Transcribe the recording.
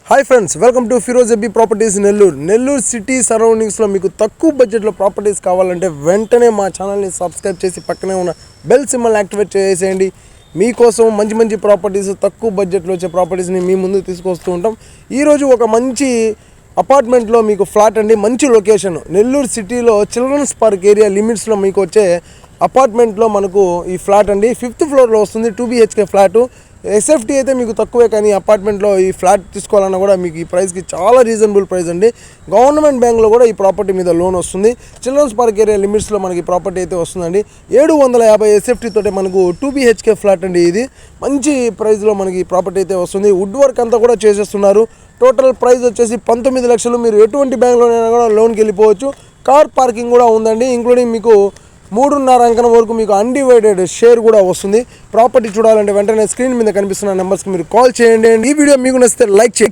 Hi friends, welcome to Firoz ఎబ్బీ properties Nellore city సరౌండింగ్స్లో మీకు తక్కువ బడ్జెట్లో ప్రాపర్టీస్ కావాలంటే వెంటనే మా ఛానల్ని సబ్స్క్రైబ్ చేసి పక్కనే ఉన్న బెల్ సింబల్ యాక్టివేట్ చేసేయండి. మీకోసం మంచి మంచి ప్రాపర్టీస్, తక్కువ బడ్జెట్లో వచ్చే ప్రాపర్టీస్ని మీ ముందు తీసుకొస్తూ ఉంటాం. ఈరోజు ఒక మంచి అపార్ట్మెంట్లో మీకు ఫ్లాట్ అండి, మంచి లొకేషన్ నెల్లూరు సిటీలో చిల్డ్రన్స్ పార్క్ ఏరియా లిమిట్స్లో మీకు వచ్చే అపార్ట్మెంట్లో మనకు ఈ ఫ్లాట్ అండి. 5th ఫ్లోర్లో వస్తుంది, 2 BHK ఫ్లాటు. ఎస్ఎఫ్టీ అయితే మీకు తక్కువే, కానీ అపార్ట్మెంట్లో ఈ ఫ్లాట్ తీసుకోవాలన్నా కూడా మీకు ఈ ప్రైస్కి చాలా రీజనబుల్ ప్రైస్ అండి. గవర్నమెంట్ బ్యాంక్లో కూడా ఈ ప్రాపర్టీ మీద లోన్ వస్తుంది. చిల్డ్రన్స్ పార్క్ ఏరియా లిమిట్స్లో మనకి ప్రాపర్టీ అయితే వస్తుందండి. 750 ఎస్ఎఫ్టీ తోటే మనకు 2 BHK ఫ్లాట్ అండి. ఇది మంచి ప్రైస్లో మనకి ప్రాపర్టీ అయితే వస్తుంది. వుడ్ వర్క్ అంతా కూడా చేసేస్తున్నారు. టోటల్ ప్రైస్ వచ్చేసి 19 లక్షలు. మీరు ఎటువంటి బ్యాంక్లోనైనా కూడా లోన్కి వెళ్ళిపోవచ్చు. కార్ పార్కింగ్ కూడా ఉందండి, ఇంక్లూడింగ్ మీకు 3.5 అంకణం వరకు మీకు అన్డివైడెడ్ షేర్ కూడా వస్తుంది. ప్రాపర్టీ చూడాలంటే వెంటనే స్క్రీన్ మీద కనిపిస్తున్న నెంబర్స్కి మీరు కాల్ చేయండి. ఈ వీడియో మీకు నచ్చితే లైక్ చేయండి.